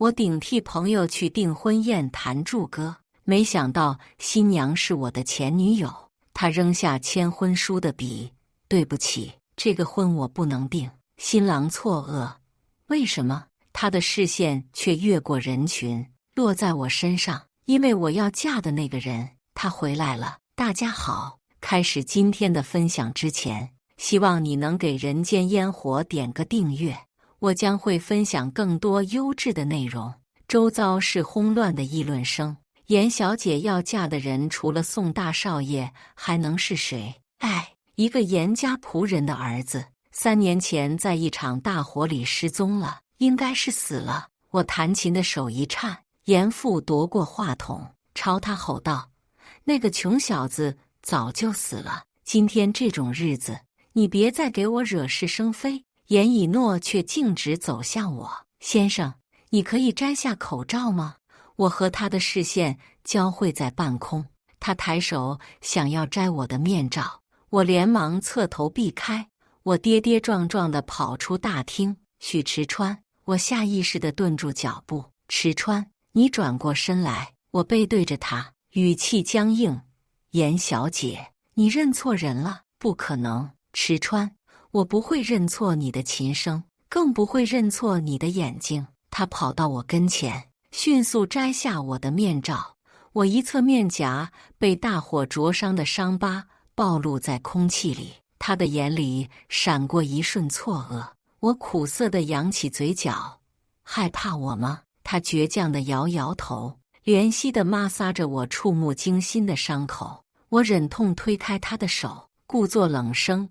我顶替朋友去订婚宴谈祝歌，没想到新娘是我的前女友。她扔下签婚书的笔，对不起，这个婚我不能订。新郎错愕，为什么？他的视线却越过人群，落在我身上，因为我要嫁的那个人，他回来了。大家好，开始今天的分享之前，希望你能给人间烟火点个订阅，我将会分享更多优质的内容。周遭是轰乱的议论声，严小姐要嫁的人除了宋大少爷还能是谁？一个严家仆人的儿子，3年前在一场大火里失踪了，应该是死了。我弹琴的手一颤，严父夺过话筒，朝他吼道：那个穷小子早就死了，今天这种日子，你别再给我惹是生非。严以诺却径直走向我，先生，你可以摘下口罩吗？我和他的视线交汇在半空，他抬手想要摘我的面罩，我连忙侧头避开。我跌跌撞撞地跑出大厅。许池川，我下意识地顿住脚步。池川，你转过身来。我背对着他，语气僵硬。严小姐，你认错人了。不可能，池川，我不会认错你的琴声，更不会认错你的眼睛。他跑到我跟前，迅速摘下我的面罩。我一侧面颊被大火灼伤的伤疤暴露在空气里，他的眼里闪过一瞬错愕。我苦涩地扬起嘴角，害怕我吗？他倔强地摇摇头，怜惜地摩挲着我触目惊心的伤口。我忍痛推开他的手，故作冷声：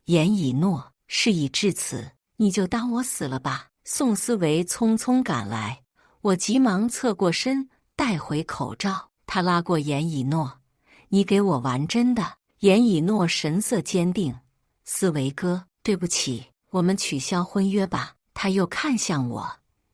严以诺，事已至此，你就当我死了吧。宋思维匆匆赶来，我急忙侧过身带回口罩。他拉过严以诺：你给我玩真的。严以诺神色坚定：思维哥，对不起，我们取消婚约吧。他又看向我，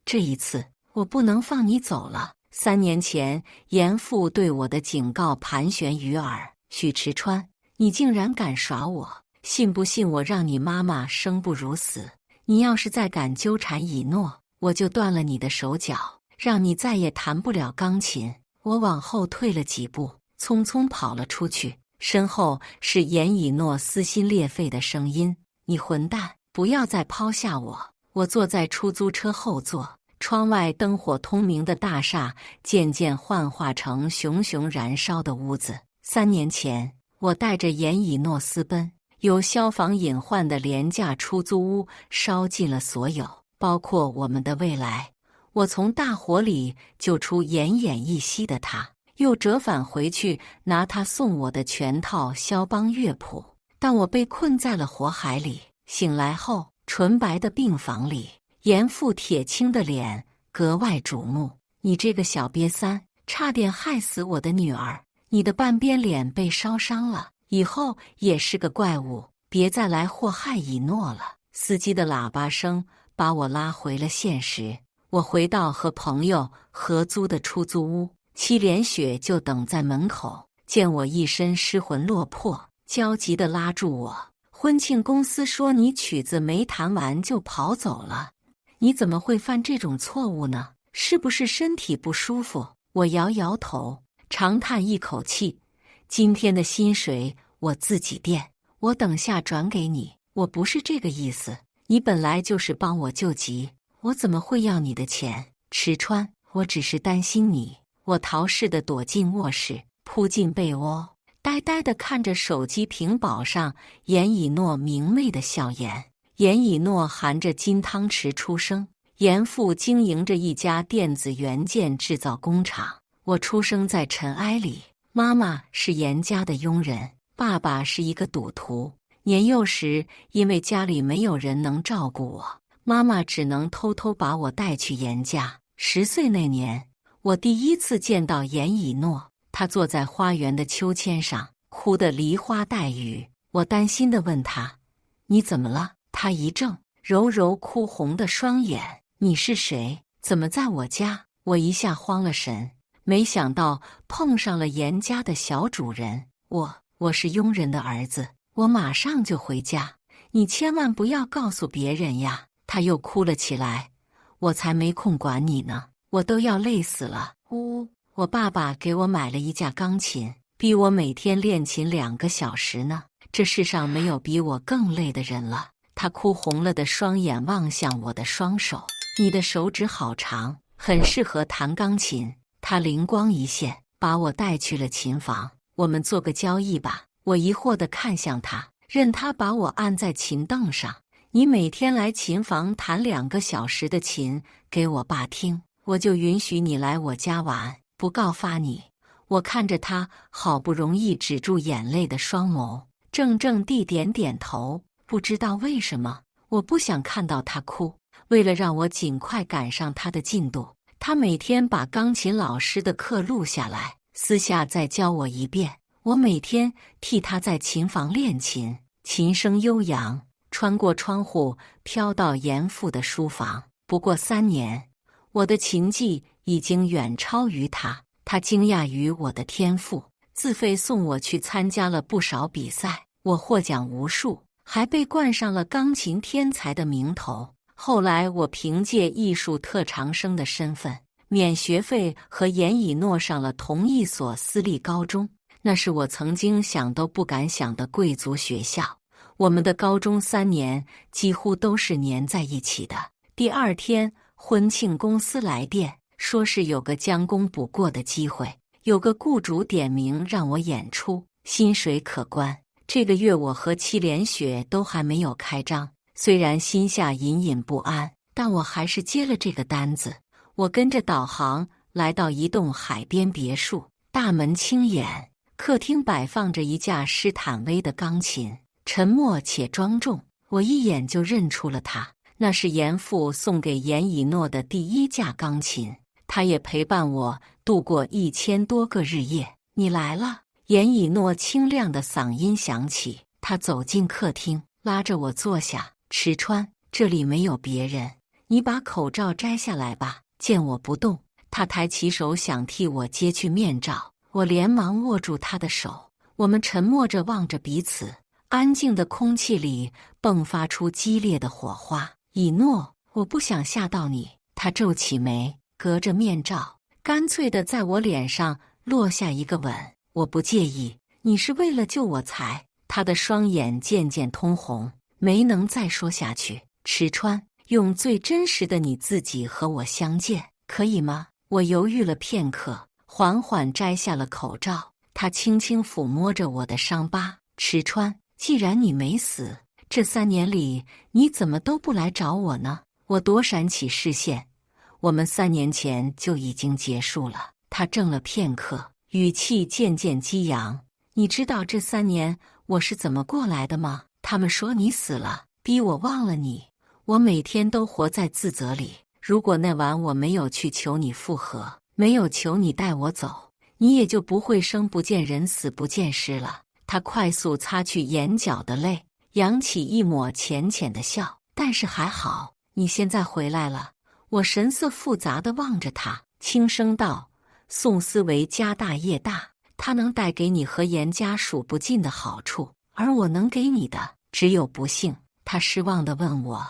这一次我不能放你走了。3年前严父对我的警告盘旋于耳。许池川，你竟然敢耍我，信不信我让你妈妈生不如死？你要是再敢纠缠以诺，我就断了你的手脚，让你再也弹不了钢琴。我往后退了几步，匆匆跑了出去，身后是严以诺撕心裂肺的声音：你混蛋，不要再抛下我！我坐在出租车后座，窗外灯火通明的大厦渐渐幻化成熊熊燃烧的屋子。3年前，我带着严以诺私奔，有消防隐患的廉价出租屋烧尽了所有，包括我们的未来。我从大火里救出奄奄一息的他，又折返回去拿他送我的全套肖邦乐谱，但我被困在了火海里。醒来后，纯白的病房里，严父铁青的脸格外瞩目。你这个小瘪三，差点害死我的女儿，你的半边脸被烧伤了，以后也是个怪物，别再来祸害以诺了。司机的喇叭声把我拉回了现实。我回到和朋友合租的出租屋，戚连雪就等在门口，见我一身失魂落魄，焦急地拉住我：婚庆公司说你曲子没弹完就跑走了，你怎么会犯这种错误呢？是不是身体不舒服？我摇摇头，长叹一口气：今天的薪水我自己垫，我等下转给你。我不是这个意思，你本来就是帮我救急，我怎么会要你的钱？池川，我只是担心你。我逃似的躲进卧室，扑进被窝，呆呆地看着手机屏保上严以诺明媚的笑颜。严以诺含着金汤匙出生，严父经营着一家电子元件制造工厂。我出生在尘埃里，妈妈是严家的佣人，爸爸是一个赌徒。年幼时，因为家里没有人能照顾我，妈妈只能偷偷把我带去严家。10岁那年，我第一次见到严以诺，他坐在花园的秋千上，哭得梨花带雨。我担心地问他：你怎么了？他一怔，揉揉哭红的双眼：你是谁？怎么在我家？我一下慌了神，没想到碰上了严家的小主人。我是佣人的儿子，我马上就回家，你千万不要告诉别人呀。他又哭了起来：我才没空管你呢，我都要累死了。我爸爸给我买了一架钢琴，逼我每天练琴2个小时呢。这世上没有比我更累的人了。他哭红了的双眼望向我的双手，你的手指好长，很适合弹钢琴。他灵光一现，把我带去了琴房。我们做个交易吧。我疑惑地看向他，任他把我按在琴凳上。你每天来琴房弹2个小时的琴给我爸听，我就允许你来我家玩，不告发你。我看着他好不容易止住眼泪的双眸，怔怔地点点头。不知道为什么，我不想看到他哭。为了让我尽快赶上他的进度，他每天把钢琴老师的课录下来，私下再教我一遍。我每天替他在琴房练琴，琴声悠扬，穿过窗户飘到严父的书房。不过3年，我的琴技已经远超于他。他惊讶于我的天赋，自费送我去参加了不少比赛，我获奖无数，还被冠上了钢琴天才的名头。后来我凭借艺术特长生的身份，免学费和严以诺上了同一所私立高中，那是我曾经想都不敢想的贵族学校。我们的高中3年几乎都是黏在一起的。第2天，婚庆公司来电，说是有个将功补过的机会，有个雇主点名让我演出，薪水可观。这个月我和七连雪都还没有开张，虽然心下隐隐不安，但我还是接了这个单子。我跟着导航来到一栋海边别墅，大门轻掩，客厅摆放着一架施坦威的钢琴，沉默且庄重。我一眼就认出了它，那是严父送给严以诺的第1架钢琴，他也陪伴我度过1000多个日夜。你来了。严以诺清亮的嗓音响起，他走进客厅，拉着我坐下。池川，这里没有别人，你把口罩摘下来吧。见我不动，他抬起手想替我揭去面罩，我连忙握住他的手。我们沉默着望着彼此，安静的空气里迸发出激烈的火花。以诺，我不想吓到你。他皱起眉，隔着面罩，干脆地在我脸上落下一个吻。我不介意，你是为了救我才……他的双眼渐渐通红，没能再说下去。池川，用最真实的你自己和我相见，可以吗？我犹豫了片刻，缓缓摘下了口罩。他轻轻抚摸着我的伤疤。池川，既然你没死，这3年里你怎么都不来找我呢？我躲闪起视线，我们3年前就已经结束了。他怔了片刻，语气渐渐激扬。你知道这3年我是怎么过来的吗？他们说你死了，逼我忘了你。我每天都活在自责里。如果那晚我没有去求你复合，没有求你带我走，你也就不会生不见人死不见尸了。他快速擦去眼角的泪，扬起一抹浅浅的笑。但是还好，你现在回来了。我神色复杂地望着他，轻声道：宋思维家大业大，他能带给你和严家数不尽的好处，而我能给你的只有不幸。他失望地问我：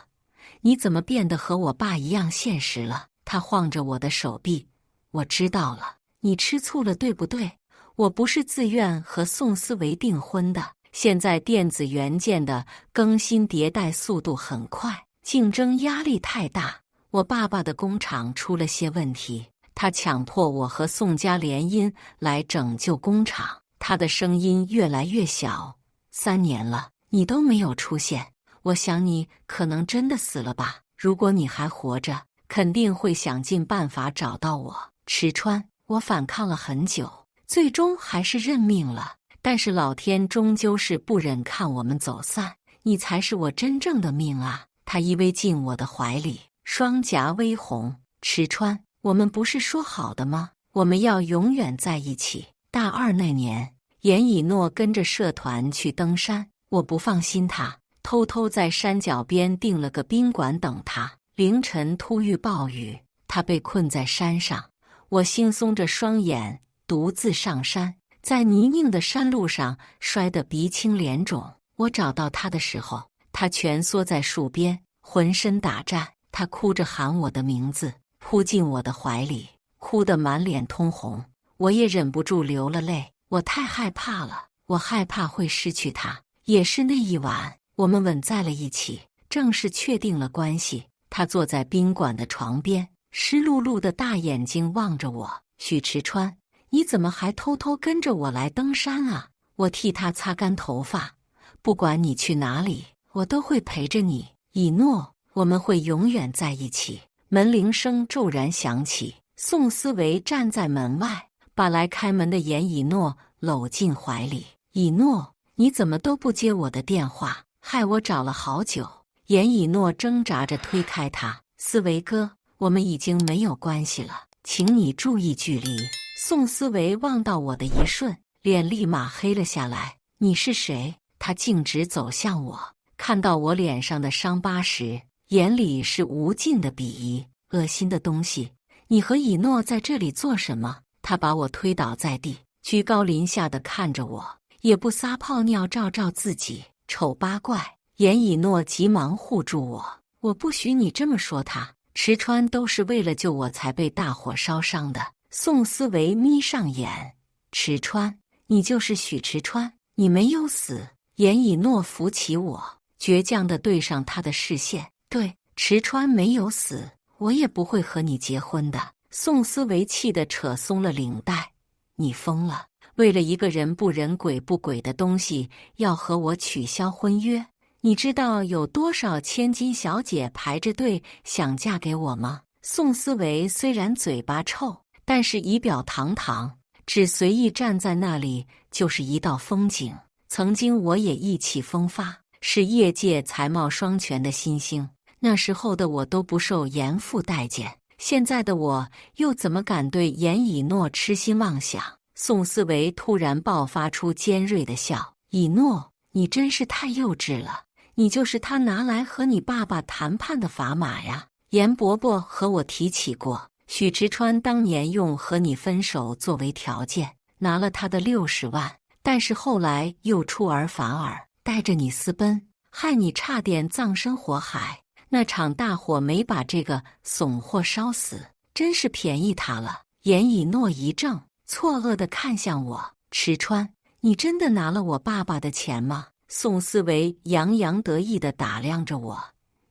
你怎么变得和我爸一样现实了？他晃着我的手臂：我知道了，你吃醋了，对不对？我不是自愿和宋思维订婚的。现在电子元件的更新迭代速度很快，竞争压力太大。我爸爸的工厂出了些问题，他强迫我和宋家联姻来拯救工厂。他的声音越来越小。3年了，你都没有出现。我想你可能真的死了吧？如果你还活着，肯定会想尽办法找到我。池川，我反抗了很久，最终还是认命了。但是老天终究是不忍看我们走散，你才是我真正的命啊！他依偎进我的怀里，双颊微红。池川，我们不是说好的吗？我们要永远在一起。大2那年，严以诺跟着社团去登山，我不放心他，偷偷在山脚边订了个宾馆等他。凌晨突遇暴雨，他被困在山上，我惺忪着双眼，独自上山，在泥泞的山路上摔得鼻青脸肿。我找到他的时候，他蜷缩在树边，浑身打颤。他哭着喊我的名字，扑进我的怀里，哭得满脸通红。我也忍不住流了泪，我太害怕了，我害怕会失去他。也是那一晚，我们吻在了一起，正式确定了关系。他坐在宾馆的床边，湿漉漉的大眼睛望着我。许池川，你怎么还偷偷跟着我来登山啊？我替他擦干头发，不管你去哪里，我都会陪着你，以诺，我们会永远在一起。门铃声骤然响起，宋思维站在门外，把来开门的严以诺搂进怀里。以诺，你怎么都不接我的电话，害我找了好久。严以诺挣扎着推开他，思维哥，我们已经没有关系了，请你注意距离。宋思维望到我的一瞬，脸立马黑了下来。你是谁？他径直走向我，看到我脸上的伤疤时，眼里是无尽的鄙夷。恶心的东西，你和以诺在这里做什么？他把我推倒在地，居高临下的看着我，也不撒泡尿照照自己，丑八怪。严以诺急忙护住我，我不许你这么说他，池川都是为了救我才被大火烧伤的。宋思维眯上眼，池川，你就是许池川，你没有死。严以诺扶起我，倔强地对上他的视线，对，池川没有死，我也不会和你结婚的。宋思维气得扯松了领带，你疯了，为了一个人不人鬼不鬼的东西要和我取消婚约？你知道有多少千金小姐排着队想嫁给我吗？宋思维虽然嘴巴臭，但是仪表堂堂，只随意站在那里就是一道风景。曾经我也意气风发，是业界才貌双全的新星，那时候的我都不受严父待见，现在的我又怎么敢对严以诺痴心妄想？宋思维突然爆发出尖锐的笑，以诺，你真是太幼稚了，你就是他拿来和你爸爸谈判的砝码呀。严伯伯和我提起过，许池川当年用和你分手作为条件，拿了他的60万，但是后来又出尔反尔，带着你私奔，害你差点葬身火海。那场大火没把这个怂货烧死，真是便宜他了。严以诺一怔，错愕地看向我，池川，你真的拿了我爸爸的钱吗？宋思维洋洋得意地打量着我，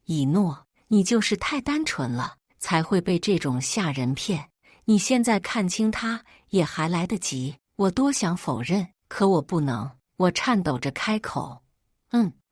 以诺，你就是太单纯了，才会被这种下人骗。你现在看清他也还来得及。我多想否认，可我不能。我颤抖着开口，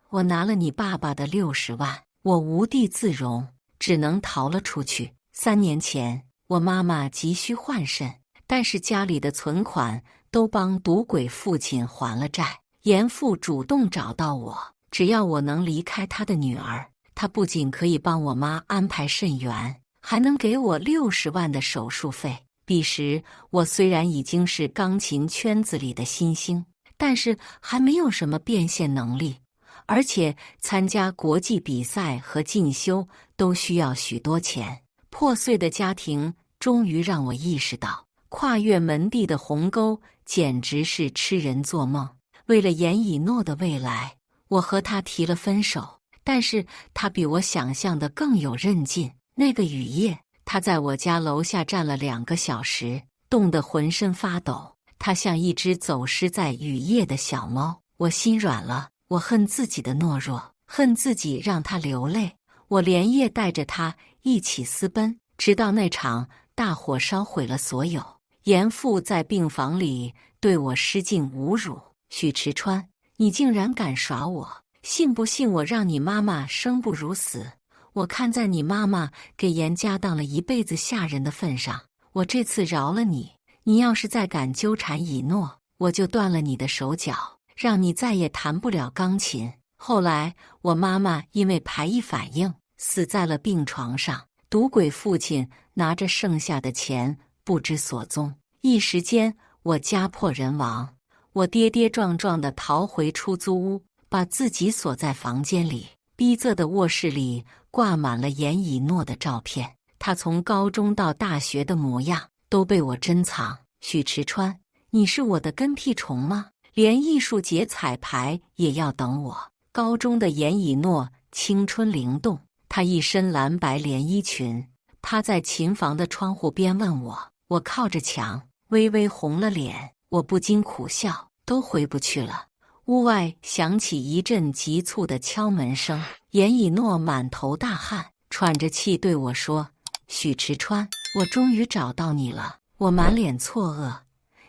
我拿了你爸爸的60万，我无地自容，只能逃了出去。3年前，我妈妈急需换肾，但是家里的存款都帮赌鬼父亲还了债。严父主动找到我，只要我能离开他的女儿，他不仅可以帮我妈安排肾源，还能给我60万的手术费。彼时我虽然已经是钢琴圈子里的新星，但是还没有什么变现能力，而且参加国际比赛和进修都需要许多钱。破碎的家庭终于让我意识到，跨越门第的鸿沟简直是痴人做梦。为了严以诺的未来，我和他提了分手，但是他比我想象的更有韧劲。那个雨夜，他在我家楼下站了2个小时，冻得浑身发抖。他像一只走失在雨夜的小猫，我心软了。我恨自己的懦弱，恨自己让他流泪。我连夜带着他一起私奔，直到那场大火烧毁了所有。严父在病房里对我施尽侮辱。许池川，你竟然敢耍我！信不信我让你妈妈生不如死？我看在你妈妈给严家当了一辈子下人的份上，我这次饶了你。你要是再敢纠缠以诺，我就断了你的手脚，让你再也弹不了钢琴。后来我妈妈因为排异反应死在了病床上，赌鬼父亲拿着剩下的钱不知所踪，一时间我家破人亡。我跌跌撞撞地逃回出租屋，把自己锁在房间里。逼仄的卧室里挂满了严以诺的照片，他从高中到大学的模样都被我珍藏。许池川，你是我的跟屁虫吗？连艺术节彩排也要等我。高中的严以诺青春灵动，她一身蓝白连衣裙，他在琴房的窗户边问我，我靠着墙，微微红了脸，我不禁苦笑，都回不去了。屋外响起一阵急促的敲门声，严以诺满头大汗，喘着气对我说：“许池川，我终于找到你了。”我满脸错愕：“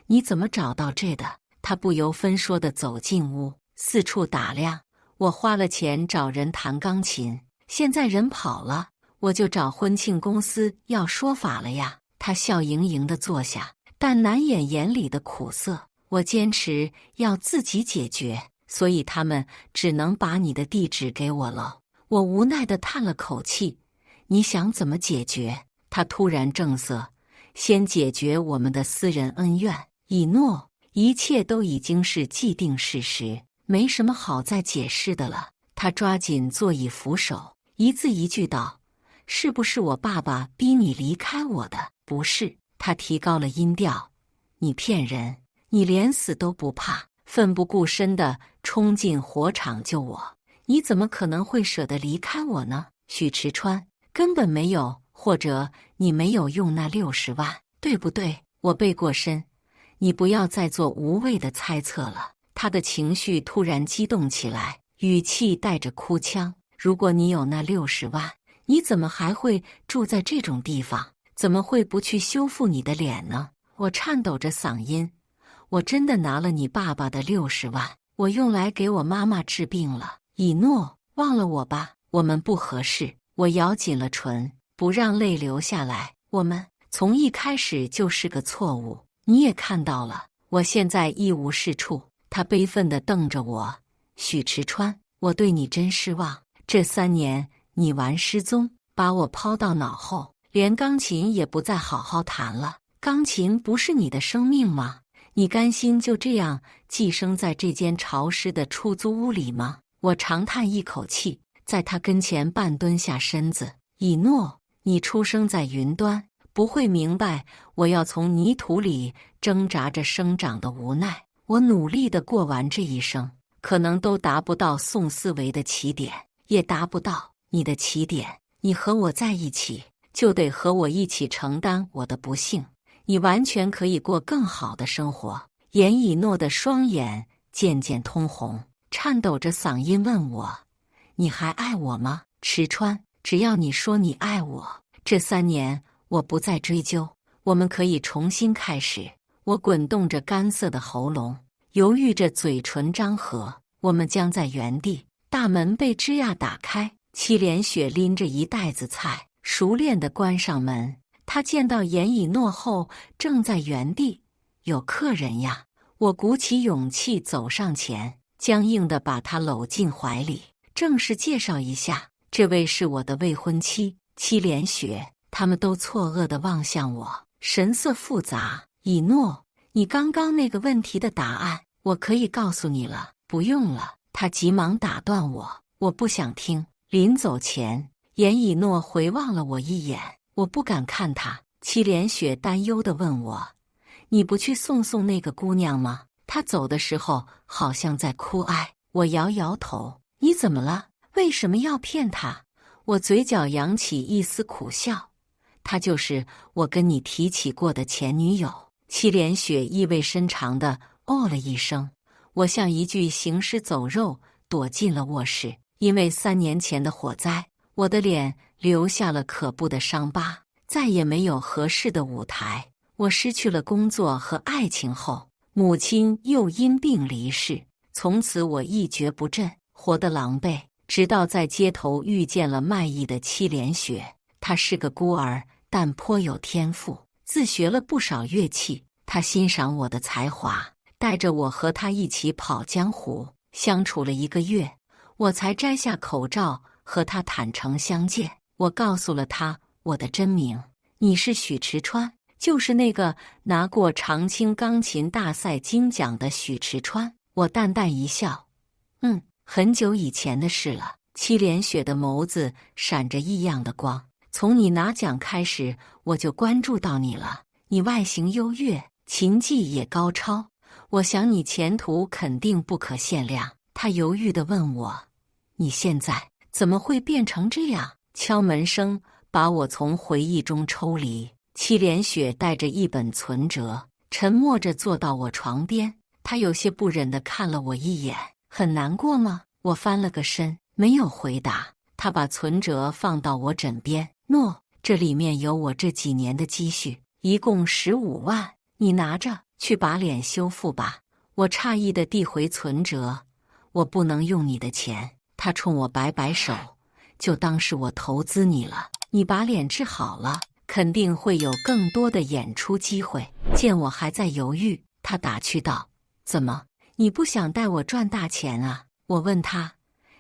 你怎么找到这的？”他不由分说地走进屋，四处打量。我花了钱找人弹钢琴，现在人跑了，我就找婚庆公司要说法了呀。他笑盈盈地坐下，但难掩眼里的苦涩。我坚持要自己解决，所以他们只能把你的地址给我了。我无奈地叹了口气。你想怎么解决？他突然正色，先解决我们的私人恩怨。以诺，一切都已经是既定事实，没什么好再解释的了。他抓紧座椅扶手，一字一句道：“是不是我爸爸逼你离开我的？”“不是。”他提高了音调，“你骗人，你连死都不怕，奋不顾身地冲进火场救我，你怎么可能会舍得离开我呢？”“许池川，根本没有，或者你没有用那60万，对不对？”我背过身，“你不要再做无谓的猜测了。”他的情绪突然激动起来，语气带着哭腔：“如果你有那60万，你怎么还会住在这种地方？怎么会不去修复你的脸呢？”我颤抖着嗓音：“我真的拿了你爸爸的60万，我用来给我妈妈治病了。”“以诺，忘了我吧，我们不合适。”我咬紧了唇，不让泪流下来。“我们从一开始就是个错误，你也看到了，我现在一无是处。”他悲愤地瞪着我：“许池川，我对你真失望。这3年你玩失踪，把我抛到脑后，连钢琴也不再好好弹了。钢琴不是你的生命吗？你甘心就这样寄生在这间潮湿的出租屋里吗？”我长叹一口气，在他跟前半蹲下身子：“以诺，你出生在云端，不会明白我要从泥土里挣扎着生长的无奈。我努力地过完这一生，可能都达不到宋思维的起点，也达不到你的起点。你和我在一起，就得和我一起承担我的不幸。你完全可以过更好的生活。”严以诺的双眼渐渐通红，颤抖着嗓音问我：“你还爱我吗？”“池川，只要你说你爱我，这3年我不再追究，我们可以重新开始。”我滚动着干涩的喉咙，犹豫着嘴唇张合。我们僵在原地。大门被吱呀打开，戚连雪拎着一袋子菜，熟练地关上门。他见到严以诺后，正在原地。“有客人呀！”我鼓起勇气走上前，僵硬地把他搂进怀里，正式介绍一下：“这位是我的未婚妻，戚连雪。”他们都错愕地望向我，神色复杂。“以诺，你刚刚那个问题的答案，我可以告诉你了。”“不用了。”他急忙打断我：“我不想听。”临走前，严以诺回望了我一眼，我不敢看他。戚连雪担忧地问我：“你不去送那个姑娘吗？她走的时候好像在哭哀。”我摇摇头：“你怎么了？为什么要骗她？”我嘴角扬起一丝苦笑：“她就是我跟你提起过的前女友。”戚连雪意味深长地哦了一声，我像一具行尸走肉躲进了卧室。因为3年前的火灾，我的脸留下了可怖的伤疤，再也没有合适的舞台。我失去了工作和爱情后，母亲又因病离世，从此我一蹶不振，活得狼狈。直到在街头遇见了卖艺的戚连雪，她是个孤儿，但颇有天赋，自学了不少乐器。她欣赏我的才华，带着我和她一起跑江湖。相处了1个月，我才摘下口罩和她坦诚相见。我告诉了她我的真名：“你是许池川，就是那个拿过长青钢琴大赛金奖的许池川。”我淡淡一笑：“很久以前的事了。”戚连雪的眸子闪着异样的光：“从你拿奖开始，我就关注到你了。你外形优越，琴技也高超，我想你前途肯定不可限量。”他犹豫地问我：“你现在怎么会变成这样？”敲门声把我从回忆中抽离。戚连雪带着一本存折，沉默着坐到我床边。她有些不忍地看了我一眼。很难过吗？我翻了个身，没有回答。她把存折放到我枕边。诺，这里面有我这几年的积蓄，一共15万，你拿着去把脸修复吧。我诧异地递回存折。我不能用你的钱。她冲我摆摆手，就当是我投资你了。你把脸治好了，肯定会有更多的演出机会。见我还在犹豫，她打趣道：怎么，你不想带我赚大钱啊？我问她，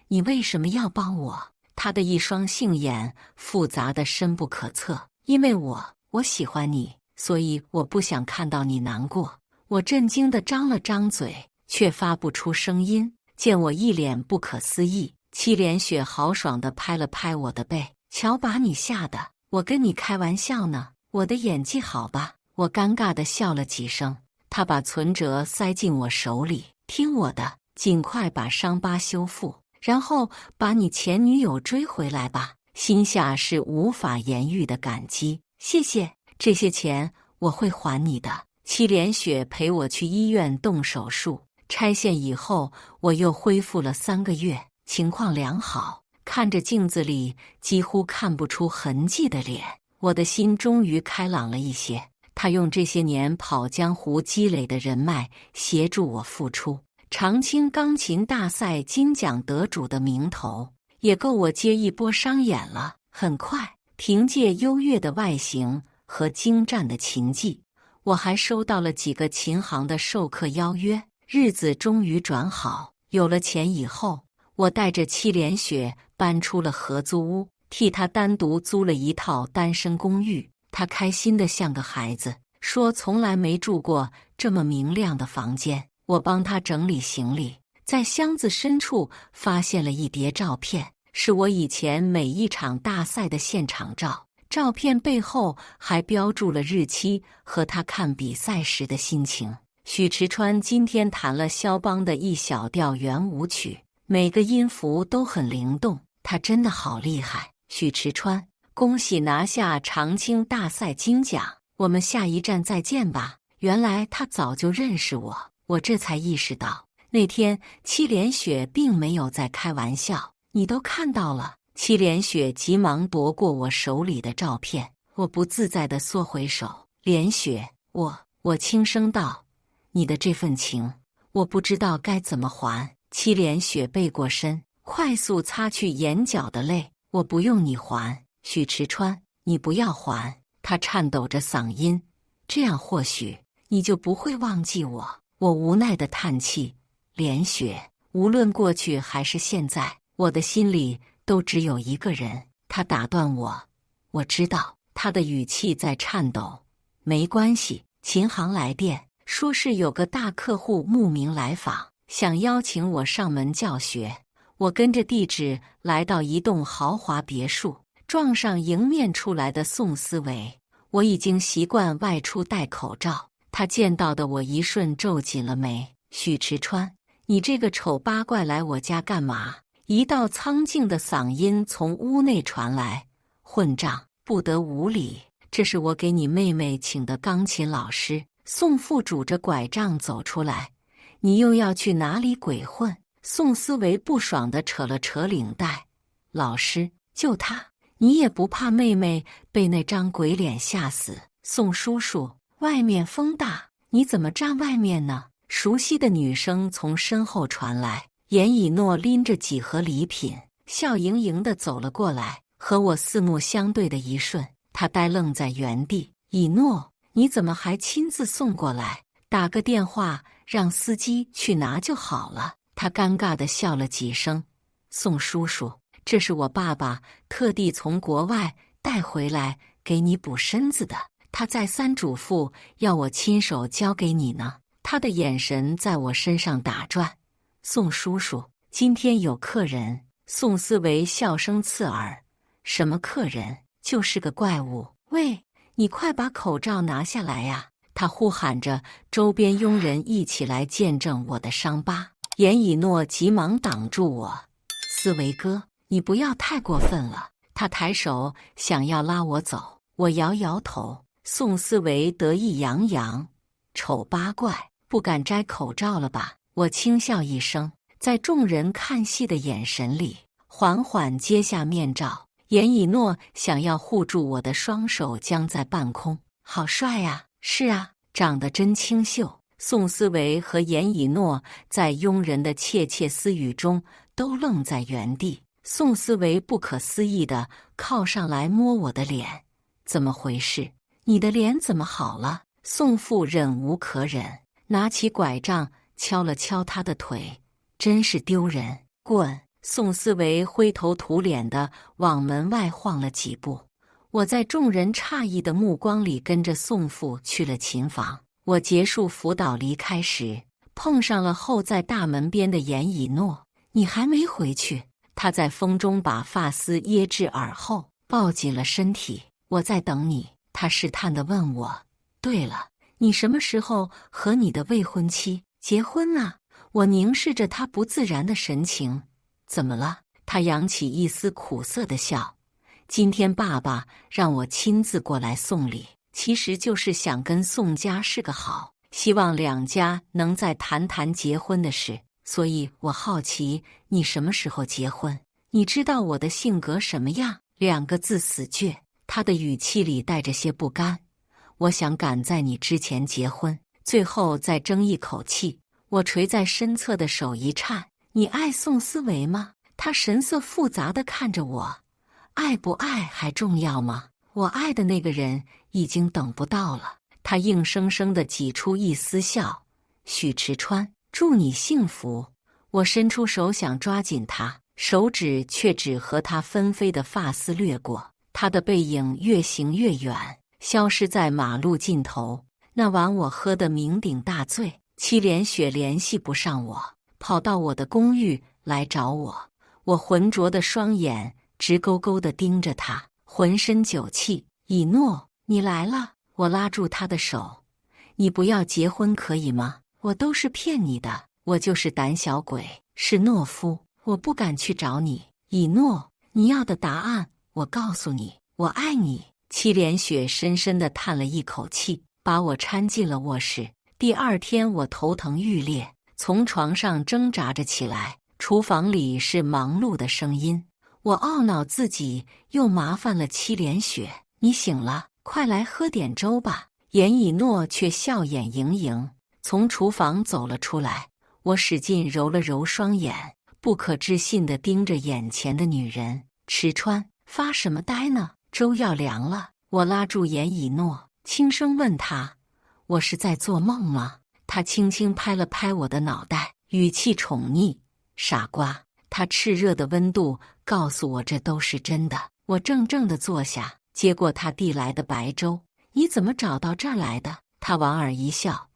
你为什么要帮我？她的一双杏眼复杂的深不可测。因为我喜欢你，所以我不想看到你难过。我震惊地张了张嘴，却发不出声音。见我一脸不可思议，戚连雪豪爽地拍了拍我的背。瞧把你吓的，我跟你开玩笑呢，我的演技好吧？我尴尬地笑了几声。他把存折塞进我手里，听我的，尽快把伤疤修复，然后把你前女友追回来吧。心下是无法言喻的感激。谢谢，这些钱我会还你的。戚连雪陪我去医院动手术，拆线以后我又恢复了3个月，情况良好。看着镜子里几乎看不出痕迹的脸，我的心终于开朗了一些。他用这些年跑江湖积累的人脉协助我复出，长青钢琴大赛金奖得主的名头也够我接一波商演了。很快，凭借优越的外形和精湛的琴技，我还收到了几个琴行的授课邀约。日子终于转好，有了钱以后，我带着戚连雪搬出了合租屋，替她单独租了一套单身公寓。她开心得像个孩子，说从来没住过这么明亮的房间。我帮她整理行李，在箱子深处发现了一叠照片，是我以前每一场大赛的现场照。照片背后还标注了日期和她看比赛时的心情。许池川今天弹了肖邦的一小调圆舞曲，每个音符都很灵动，他真的好厉害。许池川，恭喜拿下长青大赛金奖，我们下一站再见吧。原来他早就认识我，我这才意识到，那天戚连雪并没有在开玩笑。你都看到了。戚连雪急忙夺过我手里的照片，我不自在地缩回手。连雪，我轻声道，你的这份情，我不知道该怎么还。戚连雪背过身，快速擦去眼角的泪。我不用你还，许池川，你不要还。他颤抖着嗓音，这样或许你就不会忘记我。我无奈地叹气，连雪，无论过去还是现在，我的心里都只有一个人。他打断我，我知道。他的语气在颤抖。没关系，琴行来电，说是有个大客户慕名来访，想邀请我上门教学。我跟着地址来到一栋豪华别墅，撞上迎面出来的宋思维。我已经习惯外出戴口罩，他见到的我一瞬皱紧了眉。许池川，你这个丑八怪来我家干嘛？一道苍劲的嗓音从屋内传来。混账，不得无礼！这是我给你妹妹请的钢琴老师。宋父拄着拐杖走出来。你又要去哪里鬼混？宋思维不爽地扯了扯领带。老师，就他，你也不怕妹妹被那张鬼脸吓死？宋叔叔，外面风大，你怎么站外面呢？熟悉的女声从身后传来。严以诺拎着几盒礼品，笑盈盈地走了过来，和我四目相对的一瞬，他呆愣在原地。以诺，你怎么还亲自送过来？打个电话让司机去拿就好了。他尴尬地笑了几声。宋叔叔，这是我爸爸特地从国外带回来给你补身子的，他再三嘱咐要我亲手交给你呢。他的眼神在我身上打转。宋叔叔，今天有客人。宋思维笑声刺耳。什么客人？就是个怪物。喂，你快把口罩拿下来呀！他呼喊着，周边佣人一起来见证我的伤疤。严以诺急忙挡住我。思维哥，你不要太过分了。他抬手想要拉我走，我摇摇头。宋思维得意洋洋：“丑八怪，不敢摘口罩了吧？”我轻笑一声，在众人看戏的眼神里，缓缓揭下面罩。严以诺想要护住我的双手僵在半空。好帅啊！是啊，长得真清秀。宋思维和严以诺在佣人的窃窃私语中都愣在原地。宋思维不可思议地靠上来摸我的脸：“怎么回事？你的脸怎么好了？”宋父忍无可忍，拿起拐杖敲了敲他的腿：“真是丢人！滚！”宋思维灰头土脸地往门外晃了几步。我在众人诧异的目光里跟着宋父去了琴房。我结束辅导离开时，碰上了候在大门边的严以诺。“你还没回去？”他在风中把发丝掖至耳后，抱紧了身体。“我在等你。”他试探地问我。“对了，你什么时候和你的未婚妻结婚啊？”我凝视着他不自然的神情。“怎么了？”他扬起一丝苦涩的笑。“今天爸爸让我亲自过来送礼，其实就是想跟宋家是个好，希望两家能再谈谈结婚的事。所以我好奇你什么时候结婚？你知道我的性格什么样？”2个字死倔。他的语气里带着些不甘。“我想赶在你之前结婚。”最后再争一口气。我垂在身侧的手一颤。“你爱宋思维吗？”他神色复杂地看着我。“爱不爱还重要吗？我爱的那个人已经等不到了。”他硬生生地挤出一丝笑。“许池川，祝你幸福。”我伸出手想抓紧他，手指却只和他纷飞的发丝掠过。他的背影越行越远，消失在马路尽头。那晚我喝得酩酊大醉，戚连雪联系不上我，跑到我的公寓来找我。我浑浊的双眼直勾勾地盯着他，浑身酒气。“以诺，你来了。”我拉住他的手：“你不要结婚可以吗？我都是骗你的，我就是胆小鬼，是懦夫，我不敢去找你。以诺，你要的答案，我告诉你，我爱你。”戚连雪深深地叹了一口气，把我搀进了卧室。第二天我头疼欲裂，从床上挣扎着起来。厨房里是忙碌的声音，我懊恼自己又麻烦了戚连雪。“你醒了，快来喝点粥吧。”严以诺却笑眼盈盈，从厨房走了出来。我使劲揉了揉双眼，不可置信地盯着眼前的女人。“池川，发什么呆呢？粥要凉了。”我拉住严以诺，轻声问他：“我是在做梦吗？”他轻轻拍了拍我的脑袋，语气宠溺：“傻瓜。”他炽热的温度告诉我这都是真的。我怔怔地坐下，接过他递来的白粥。“你怎么找到这儿来的？”他莞尔一笑：“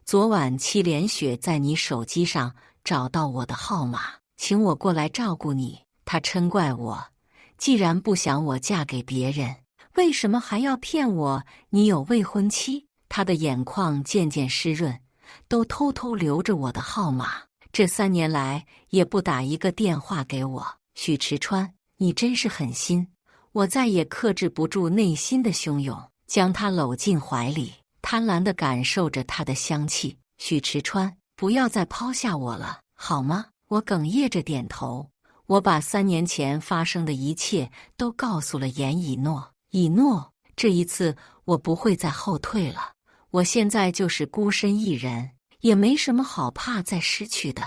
昨晚戚连雪在你手机上找到我的号码，请我过来照顾你。他嗔怪我，既然不想我嫁给别人，为什么还要骗我你有未婚妻？”他的眼眶渐渐湿润，都偷偷留着我的号码。这3年来也不打一个电话给我。“许池川，你真是狠心。”我再也克制不住内心的汹涌，将他搂进怀里，贪婪地感受着他的香气。“许池川，不要再抛下我了，好吗？”我哽咽着点头。我把3年前发生的一切都告诉了严以诺。“以诺，这一次我不会再后退了。我现在就是孤身一人，也没什么好怕再失去的。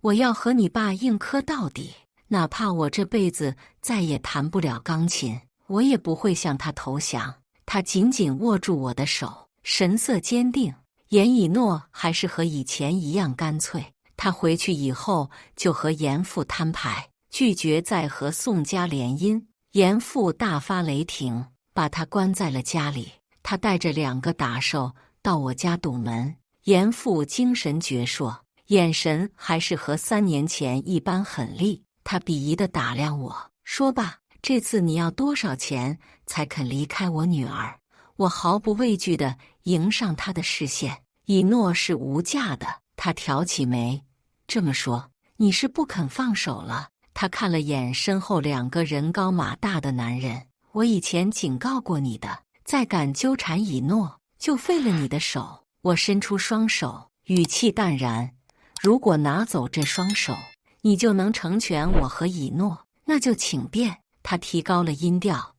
我要和你爸硬磕到底，哪怕我这辈子再也弹不了钢琴，我也不会向他投降。”他紧紧握住我的手，神色坚定。严以诺还是和以前一样干脆。他回去以后就和严父摊牌，拒绝再和宋家联姻。严父大发雷霆，把他关在了家里。他带着2个打手到我家堵门。严父精神矍铄，眼神还是和3年前一般狠厉。他鄙夷地打量我，说吧，这次你要多少钱才肯离开我女儿？我毫不畏惧地迎上他的视线。以诺是无价的。他挑起眉，这么说，你是不肯放手了？他看了眼身后2个人高马大的男人，我以前警告过你的，再敢纠缠以诺，就废了你的手。我伸出双手，语气淡然，如果拿走这双手，你就能成全我和以诺，那就请便。他提高了音调，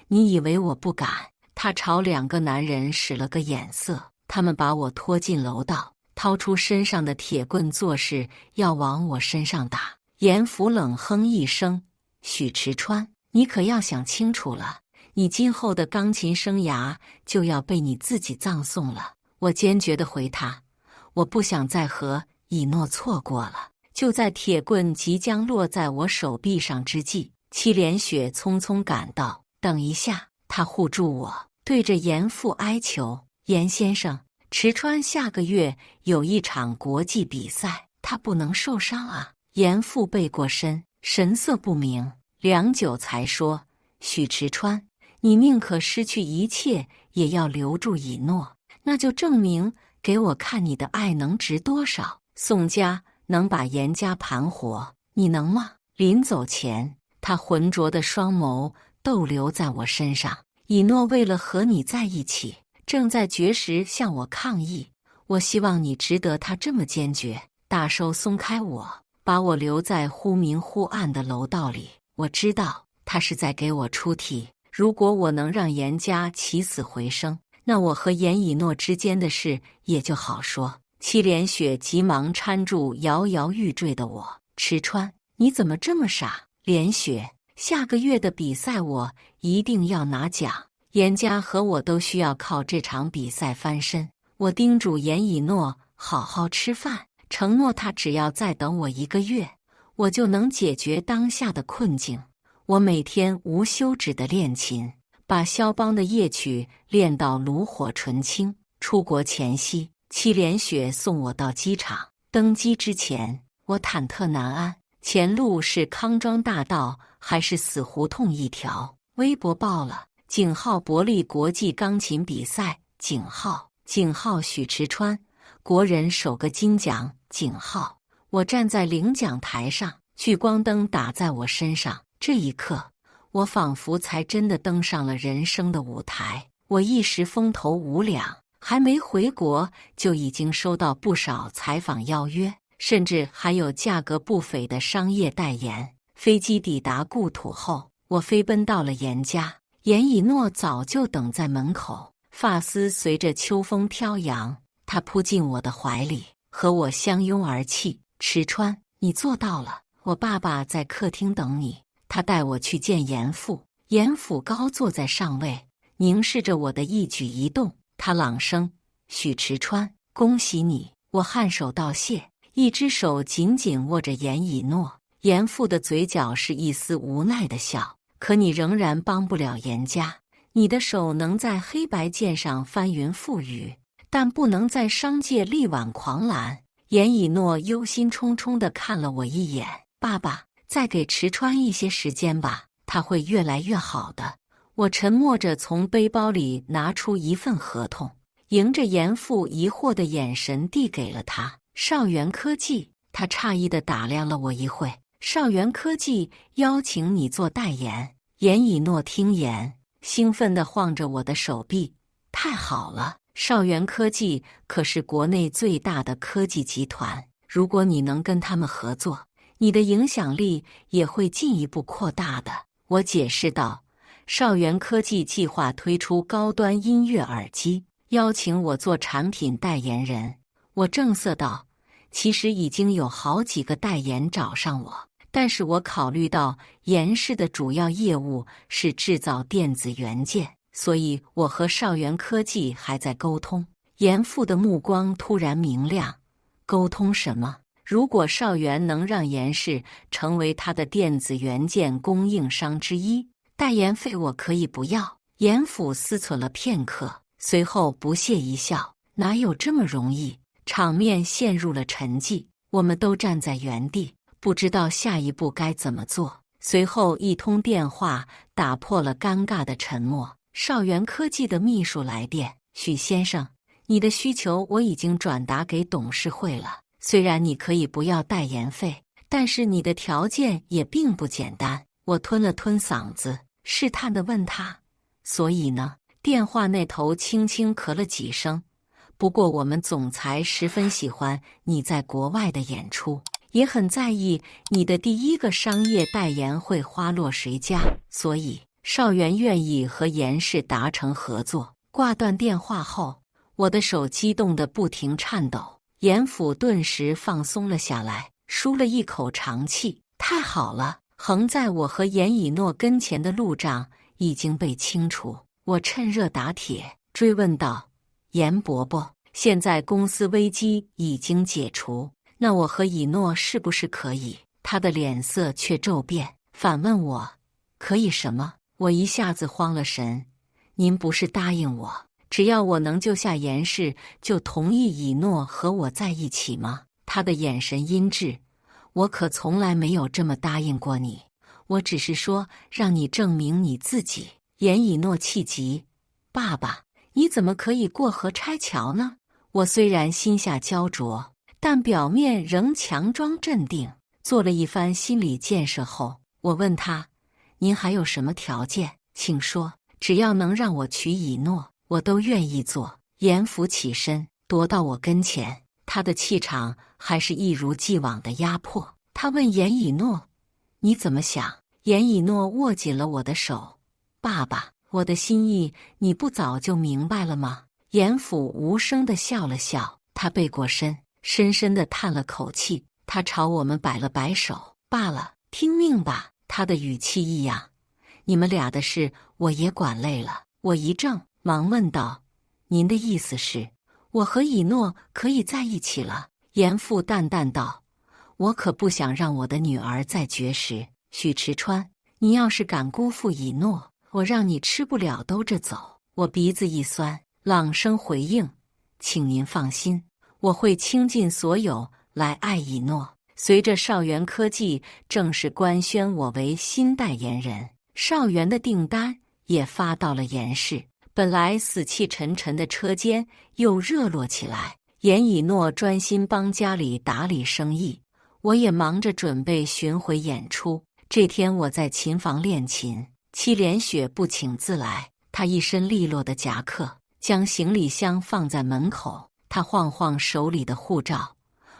你以为我不敢？他朝2个男人使了个眼色，他们把我拖进楼道，掏出身上的铁棍，作势要往我身上打。严福冷哼一声，许池川，你可要想清楚了，你今后的钢琴生涯就要被你自己葬送了。我坚决地回他，我不想再和以诺错过了。就在铁棍即将落在我手臂上之际，戚连雪匆匆赶到，等一下。他护住我，对着严父哀求，严先生，池川下个月有一场国际比赛，他不能受伤啊。严父背过身，神色不明，良久才说，许池川，你宁可失去一切也要留住以诺，那就证明给我看你的爱能值多少。宋家能把严家盘活，你能吗？临走前，他浑浊的双眸逗留在我身上。以诺为了和你在一起，正在绝食向我抗议，我希望你值得他这么坚决。大手松开我，把我留在忽明忽暗的楼道里。我知道他是在给我出题，如果我能让严家起死回生，那我和严以诺之间的事也就好说。戚连雪急忙搀住摇摇欲坠的我，池川，你怎么这么傻？连雪，下个月的比赛我一定要拿奖，严家和我都需要靠这场比赛翻身。我叮嘱严以诺好好吃饭，承诺他只要再等我1个月，我就能解决当下的困境。我每天无休止的练琴，把肖邦的夜曲练到炉火纯青。出国前夕，戚连雪送我到机场。登机之前，我忐忑难安，前路是康庄大道还是死胡同一条？微博报了井号伯利国际钢琴比赛，井号许池川，国人首个金奖，井号。我站在领奖台上，聚光灯打在我身上，这一刻，我仿佛才真的登上了人生的舞台。我一时风头无两，还没回国就已经收到不少采访邀约，甚至还有价格不菲的商业代言。飞机抵达故土后，我飞奔到了严家，严以诺早就等在门口，发丝随着秋风飘扬，他扑进我的怀里，和我相拥而泣。池川，你做到了，我爸爸在客厅等你。他带我去见严父，严父高坐在上位，凝视着我的一举一动。他朗声，许池川，恭喜你。我颔首道谢，一只手紧紧握着严以诺。严父的嘴角是一丝无奈的笑，可你仍然帮不了严家。你的手能在黑白键上翻云覆雨，但不能在商界力挽狂澜。严以诺忧心忡忡地看了我一眼，爸爸，再给池川一些时间吧，他会越来越好的。我沉默着从背包里拿出一份合同，迎着严父疑惑的眼神递给了他。少元科技。他诧异地打量了我一会，少元科技邀请你做代言。严以诺听言，兴奋地晃着我的手臂，太好了，少元科技可是国内最大的科技集团，如果你能跟他们合作，你的影响力也会进一步扩大的。我解释道，少元科技计划推出高端音乐耳机，邀请我做产品代言人。我正色道，其实已经有好几个代言找上我，但是我考虑到严氏的主要业务是制造电子元件，所以我和少元科技还在沟通。严父的目光突然明亮，沟通什么？如果少元能让严氏成为他的电子元件供应商之一，代言费我可以不要。严府思忖了片刻，随后不屑一笑，哪有这么容易？场面陷入了沉寂，我们都站在原地，不知道下一步该怎么做。随后一通电话打破了尴尬的沉默，少元科技的秘书来电，许先生，你的需求我已经转达给董事会了，虽然你可以不要代言费，但是你的条件也并不简单。我吞了吞嗓子，试探地问他：所以呢？电话那头轻轻咳了几声。不过我们总裁十分喜欢你在国外的演出，也很在意你的第一个商业代言会花落谁家，所以邵元愿意和严氏达成合作。挂断电话后，我的手激动得不停颤抖，严府顿时放松了下来，舒了一口长气。太好了，横在我和严以诺跟前的路障已经被清除。我趁热打铁，追问道：严伯伯，现在公司危机已经解除，那我和以诺是不是可以？他的脸色却骤变，反问我：可以什么？我一下子慌了神。您不是答应我，只要我能救下严氏，就同意以诺和我在一起吗？他的眼神阴鸷。我可从来没有这么答应过你，我只是说让你证明你自己。严以诺气急：爸爸，你怎么可以过河拆桥呢？我虽然心下焦灼，但表面仍强装镇定。做了一番心理建设后，我问他：您还有什么条件？请说，只要能让我娶以诺，我都愿意做。严府起身，踱到我跟前，他的气场还是一如既往的压迫。他问严以诺：你怎么想？严以诺握紧了我的手：爸爸，我的心意你不早就明白了吗？严府无声地笑了笑，他背过身，深深地叹了口气。他朝我们摆了摆手：罢了，听命吧。他的语气异样：你们俩的事我也管累了。我一怔，忙问道：您的意思是我和以诺可以在一起了？严父淡淡道：我可不想让我的女儿再绝食。许池川，你要是敢辜负以诺，我让你吃不了兜着走。我鼻子一酸，朗声回应：请您放心，我会倾尽所有来爱以诺。随着邵元科技正式官宣我为新代言人，邵元的订单也发到了严氏。本来死气沉沉的车间又热络起来。严以诺专心帮家里打理生意，我也忙着准备巡回演出。这天我在琴房练琴，戚连雪不请自来。她一身利落的夹克，将行李箱放在门口。她晃晃手里的护照：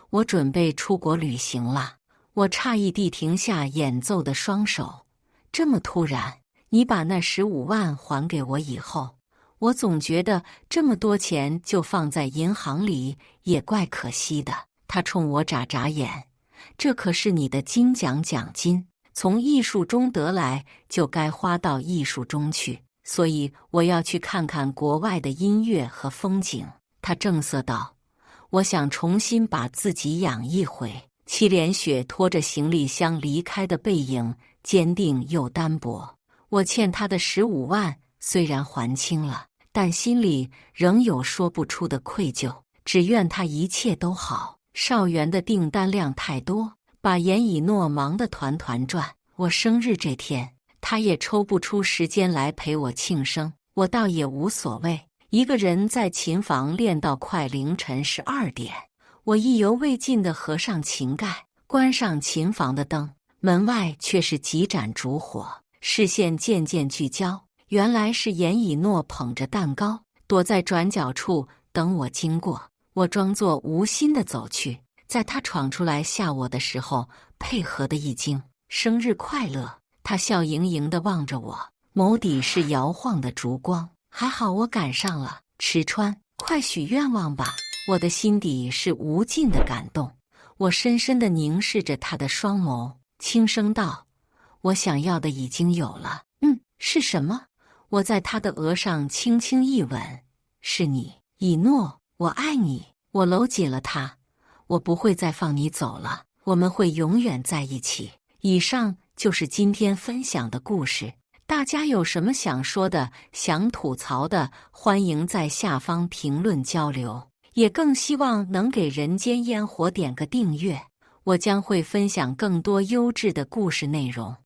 我准备出国旅行了。我诧异地停下演奏的双手：这么突然？你把那15万还给我以后，我总觉得这么多钱就放在银行里也怪可惜的。他冲我眨眨眼：这可是你的金奖奖金，从艺术中得来就该花到艺术中去，所以我要去看看国外的音乐和风景。他正色道：我想重新把自己养一回。戚连雪拖着行李箱离开的背影坚定又单薄。我欠他的15万虽然还清了，但心里仍有说不出的愧疚，只愿他一切都好。邵元的订单量太多，把严以诺忙得团团转。我生日这天，他也抽不出时间来陪我庆生，我倒也无所谓，一个人在琴房练到快凌晨12点。我意犹未尽地合上琴盖，关上琴房的灯，门外却是几盏烛火，视线渐渐聚焦。原来是严以诺捧着蛋糕，躲在转角处等我经过。我装作无心地走去，在他闯出来吓我的时候，配合的一惊：生日快乐！他笑盈盈地望着我，眸底是摇晃的烛光。还好我赶上了。池川，快许愿望吧！我的心底是无尽的感动。我深深地凝视着他的双眸，轻声道：我想要的已经有了。是什么？我在他的额上轻轻一吻：是你，以诺，我爱你。我搂紧了他：我不会再放你走了，我们会永远在一起。以上就是今天分享的故事。大家有什么想说的、想吐槽的，欢迎在下方评论交流。也更希望能给人间烟火点个订阅，我将会分享更多优质的故事内容。